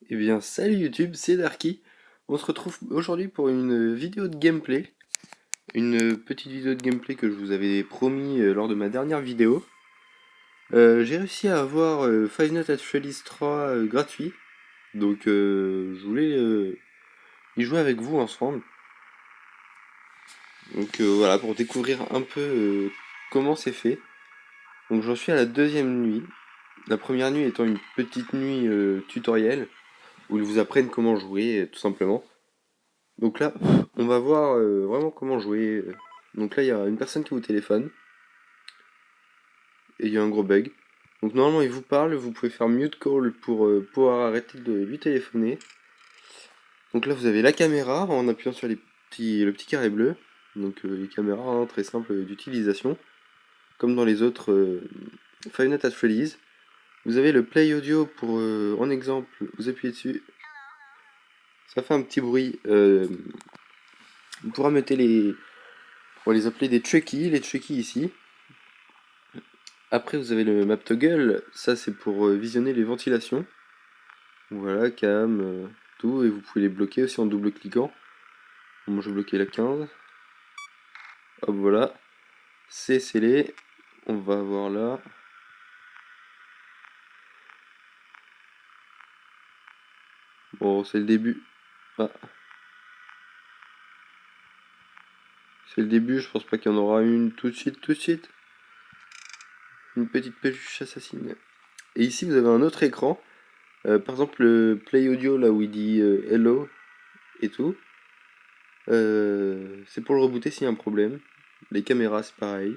Eh bien, salut YouTube, c'est Darky. On se retrouve aujourd'hui pour une vidéo de gameplay. Une petite vidéo de gameplay que je vous avais promis lors de ma dernière vidéo. J'ai réussi à avoir Five Nights at Freddy's 3 gratuit. Donc, je voulais y jouer avec vous ensemble. Donc, voilà, pour découvrir un peu comment c'est fait. Donc, j'en suis à la deuxième nuit. La première nuit étant une petite nuit tutoriel où ils vous apprennent comment jouer, tout simplement. Donc là, on va voir vraiment comment jouer. Donc là, il y a une personne qui vous téléphone et il y a un gros bug. Donc normalement, il vous parle, vous pouvez faire mute call pour pouvoir arrêter de lui téléphoner. Donc là, vous avez la caméra en appuyant sur le petit carré bleu. Donc les caméras, hein, très simple d'utilisation, comme dans les autres Five Nights at Freddy's. Vous avez le play audio pour, en exemple, vous appuyez dessus. Ça fait un petit bruit. On pourra mettre on va les appeler des Chucky, les Chucky ici. Après, vous avez le map toggle, ça c'est pour visionner les ventilations. Voilà, cam, tout, et vous pouvez les bloquer aussi en double-cliquant. Moi je vais bloquer la 15. Hop, voilà. C'est scellé. On va voir là. Bon, c'est le début. Ah, c'est le début, je pense pas qu'il y en aura une tout de suite, tout de suite. Une petite peluche assassine. Et ici, vous avez un autre écran. Par exemple, le play audio, là où il dit hello et tout. C'est pour le rebooter s'il y a un problème. Les caméras, c'est pareil.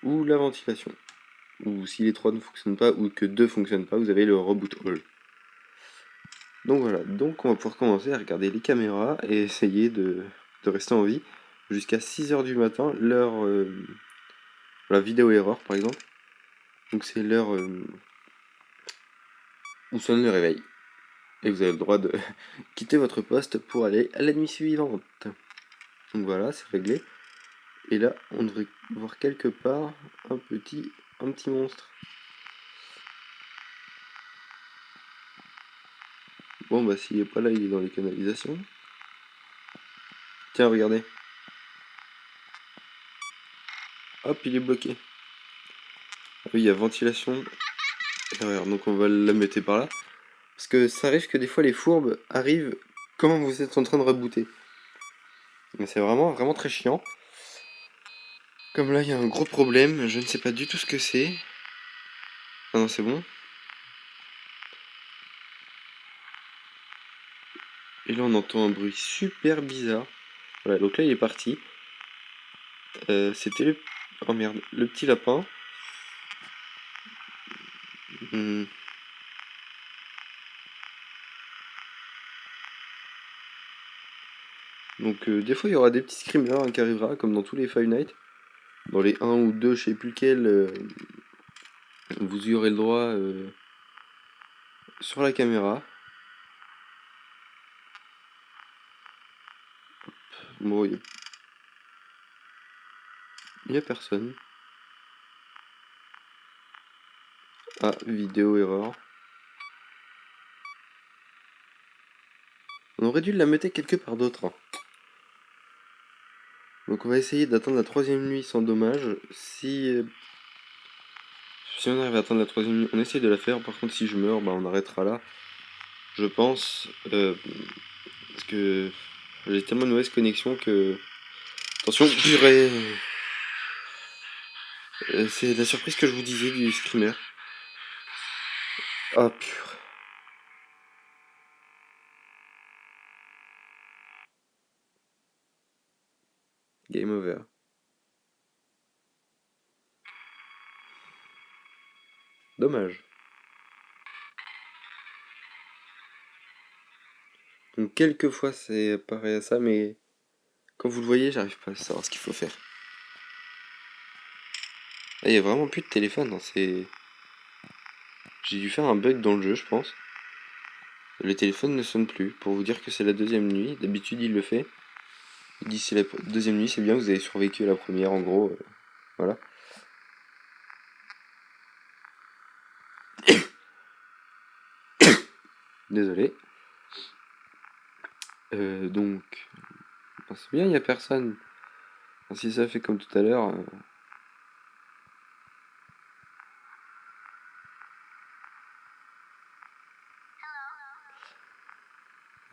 Ou la ventilation. Ou si les trois ne fonctionnent pas, ou que deux ne fonctionnent pas, vous avez le reboot all. Donc voilà, donc on va pouvoir commencer à regarder les caméras et essayer de rester en vie jusqu'à 6h du matin, l'heure la vidéo erreur par exemple. Donc c'est l'heure où sonne le réveil. Et vous avez le droit de quitter votre poste pour aller à la nuit suivante. Donc voilà, c'est réglé. Et là, on devrait voir quelque part un petit monstre. Bon bah s'il est pas là, il est dans les canalisations. Tiens, regardez. Hop, il est bloqué. Ah oui, il y a ventilation. Erreur, donc on va la mettre par là. Parce que ça arrive que des fois les fourbes arrivent quand vous êtes en train de rebooter. Mais c'est vraiment, vraiment très chiant. Comme là, il y a un gros problème, je ne sais pas du tout ce que c'est. Ah non, c'est bon. Et là, on entend un bruit super bizarre. Voilà, donc là, il est parti. C'était le... Oh merde, le petit lapin. Hmm. Donc des fois, il y aura des petits screamers hein, qui arrivera, comme dans tous les Five Nights. Dans les 1 ou 2, je sais plus lequel, vous y aurez le droit sur la caméra. Bon, il n'y a personne. Ah, vidéo erreur. On aurait dû la mettre quelque part d'autre, hein. Donc on va essayer d'atteindre la troisième nuit sans dommage. Si on arrive à atteindre la troisième nuit, on essaye de la faire. Par contre, si je meurs, bah, on arrêtera là. Je pense. Parce que j'ai tellement de mauvaise connexion que... Attention, purée. C'est la surprise que je vous disais du screamer. Ah, purée. Game over. Dommage. Donc quelquefois c'est pareil à ça, mais quand vous le voyez, j'arrive pas à savoir ce qu'il faut faire. Ah, il y a vraiment plus de téléphone, hein, c'est... J'ai dû faire un bug dans le jeu, je pense. Le téléphone ne sonne plus, pour vous dire que c'est la deuxième nuit. D'habitude, il le fait. Il dit c'est la deuxième nuit, c'est bien, vous avez survécu à la première, en gros. Voilà. Désolé. Donc, c'est bien, il n'y a personne. Enfin, si ça fait comme tout à l'heure.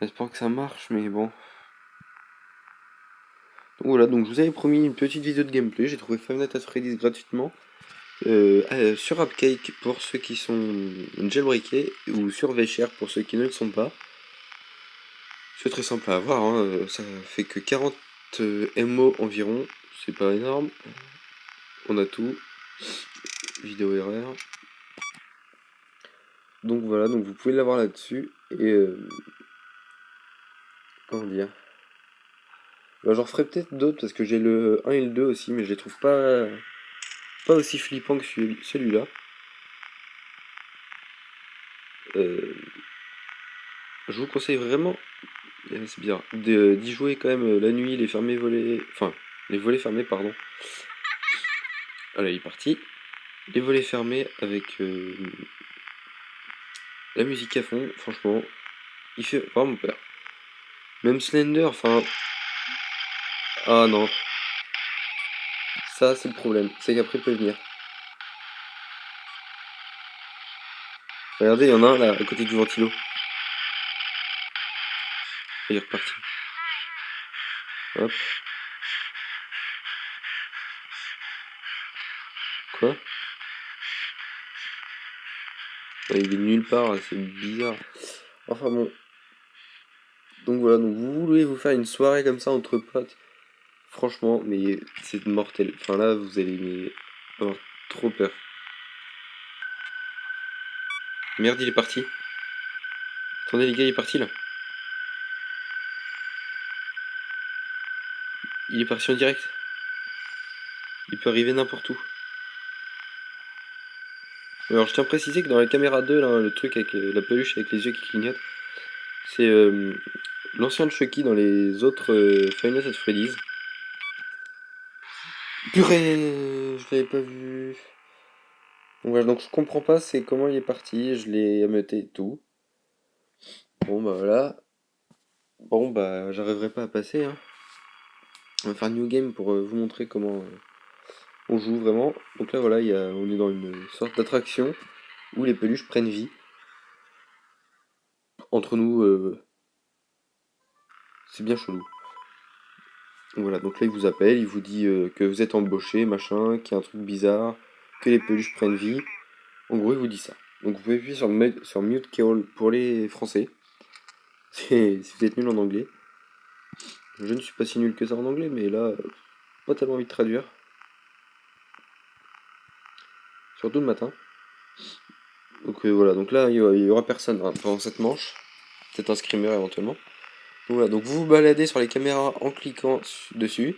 J'espère que ça marche, mais bon. Donc voilà, donc je vous avais promis une petite vidéo de gameplay. J'ai trouvé Five Nights at Freddy's gratuitement sur Upcake pour ceux qui sont jailbreakés ou sur VShare pour ceux qui ne le sont pas. C'est très simple à avoir, hein. Ça fait que 40 MO environ, c'est pas énorme. On a tout. Vidéo erreur. Donc voilà, donc vous pouvez l'avoir là-dessus. Et comment dire, bah, j'en ferai peut-être d'autres parce que j'ai le 1 et le 2 aussi, mais je les trouve pas aussi flippants que celui-là. Je vous conseille vraiment, c'est bizarre, d'y jouer quand même la nuit, les fermés volets, enfin les volets fermés pardon. Voilà, il est parti. Les volets fermés avec la musique à fond, franchement, il fait vraiment peur. Même Slender, enfin, ah non, ça c'est le problème, c'est qu'après il peut venir. Regardez, il y en a un là à côté du ventilo. Il est reparti. Hop. Quoi? Ouais, il est nulle part, c'est bizarre. Enfin bon. Donc voilà, donc vous voulez vous faire une soirée comme ça entre potes. Franchement, mais c'est mortel. Enfin là, vous allez avoir trop peur. Merde, il est parti. Attendez les gars, il est parti là. Il est parti en direct. Il peut arriver n'importe où. Alors je tiens à préciser que dans la caméra 2, là, le truc avec la peluche avec les yeux qui clignotent, c'est l'ancien de Chucky dans les autres Five Nights at Freddy's. Purée, je l'avais pas vu. Donc voilà, donc je comprends pas c'est comment il est parti, je l'ai ameuté et tout. Bon bah voilà. Bon bah j'arriverai pas à passer hein. On va faire New Game pour vous montrer comment on joue vraiment. Donc là voilà, on est dans une sorte d'attraction où les peluches prennent vie. Entre nous, c'est bien chelou. Donc voilà, donc là il vous appelle, il vous dit que vous êtes embauché, machin, qu'il y a un truc bizarre, que les peluches prennent vie. En gros il vous dit ça. Donc vous pouvez appuyer sur Mute Call pour les français. Si vous êtes nul en anglais. Je ne suis pas si nul que ça en anglais, mais là, pas tellement envie de traduire. Surtout le matin. Donc voilà, donc là, il y aura personne hein, pendant cette manche. Peut-être un screamer éventuellement. Donc voilà, donc vous vous baladez sur les caméras en cliquant dessus.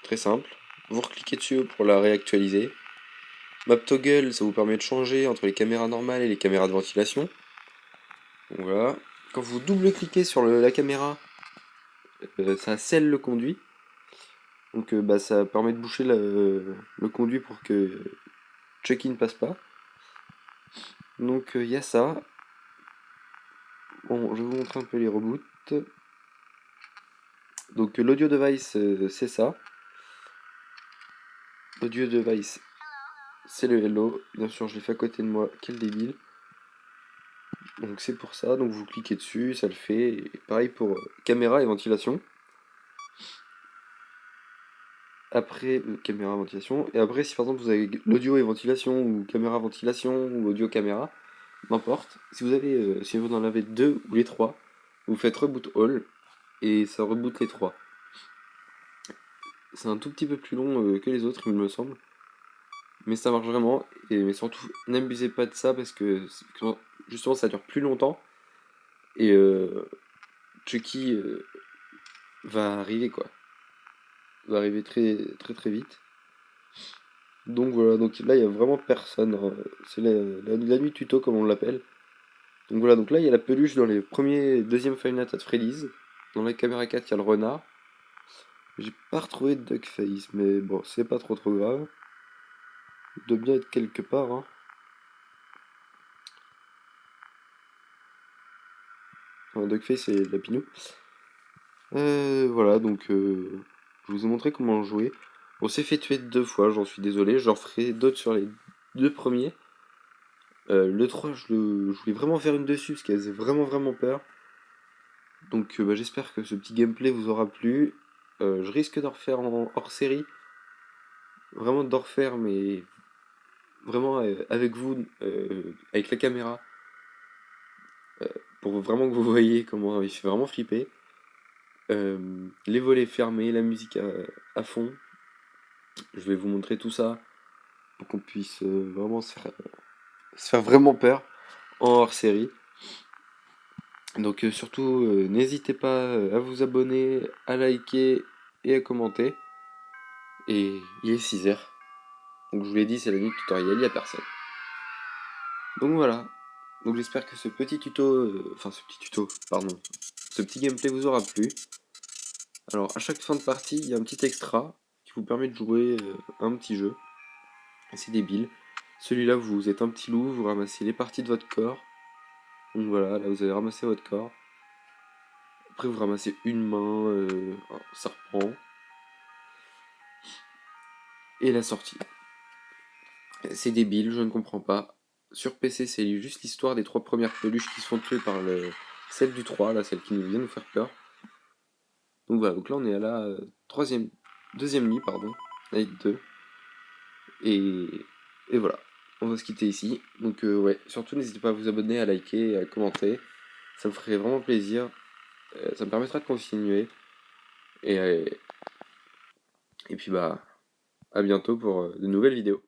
Très simple. Vous recliquez dessus pour la réactualiser. Map Toggle, ça vous permet de changer entre les caméras normales et les caméras de ventilation. Donc voilà. Quand vous double-cliquez sur la caméra, ça scelle le conduit. Donc bah, ça permet de boucher le conduit pour que Chucky ne passe pas. Donc il y a ça. Bon, je vais vous montrer un peu les reboots. Donc l'audio device, c'est ça. L'audio device, c'est le hello. Bien sûr, je l'ai fait à côté de moi. Quel débile. Donc c'est pour ça. Donc vous cliquez dessus, ça le fait. Et pareil pour caméra et ventilation. Après, caméra ventilation. Et après, si par exemple vous avez l'audio et ventilation, ou caméra ventilation, ou audio caméra, n'importe. Si vous en avez deux ou les trois, vous faites reboot all. Et ça reboot les trois. C'est un tout petit peu plus long que les autres, il me semble. Mais ça marche vraiment. Mais surtout, n'abusez pas de ça parce que justement ça dure plus longtemps. Et Chucky va arriver quoi. Va arriver très très très vite. Donc voilà, donc là il y a vraiment personne, hein. C'est la nuit tuto comme on l'appelle. Donc voilà, donc là il y a la peluche dans les premiers, deuxième Five Nights at Freddy's. Dans la caméra 4 il y a le renard. J'ai pas retrouvé de Duckface, mais bon, c'est pas trop trop grave. Il doit bien être quelque part, hein. Enfin, Duckface et Lapinou. Voilà, donc je vous ai montré comment jouer. On s'est fait tuer 2 fois, j'en suis désolé. J'en ferai d'autres sur les 2 premiers. Le 3, je voulais vraiment faire une dessus parce qu'elle faisait vraiment peur. Donc bah, j'espère que ce petit gameplay vous aura plu. Je risque d'en refaire en hors série. Vraiment d'en refaire, mais vraiment avec vous, avec la caméra. Pour vraiment que vous voyez comment il fait vraiment flipper. Les volets fermés, la musique à fond. Je vais vous montrer tout ça pour qu'on puisse vraiment se faire vraiment peur en hors série. Donc surtout, n'hésitez pas à vous abonner, à liker et à commenter. Et il est 6h. Donc je vous l'ai dit, c'est la nuit de tutoriel, il n'y a personne. Donc voilà. Donc j'espère que ce petit tuto, pardon, ce petit gameplay vous aura plu. Alors à chaque fin de partie, il y a un petit extra qui vous permet de jouer un petit jeu. Et c'est débile. Celui-là, vous êtes un petit loup, vous ramassez les parties de votre corps. Donc voilà, là vous avez ramassé votre corps. Après vous ramassez une main, un serpent. Et la sortie. C'est débile, je ne comprends pas. Sur PC, c'est juste l'histoire des 3 premières peluches qui se font tuer par celle du 3, là, celle qui nous vient nous faire peur. Donc voilà, donc là on est à la deuxième nuit, pardon, avec 2. Et, et voilà, on va se quitter ici. Donc ouais, surtout n'hésitez pas à vous abonner, à liker, à commenter. Ça me ferait vraiment plaisir. Ça me permettra de continuer. Et, et puis bah, à bientôt pour de nouvelles vidéos.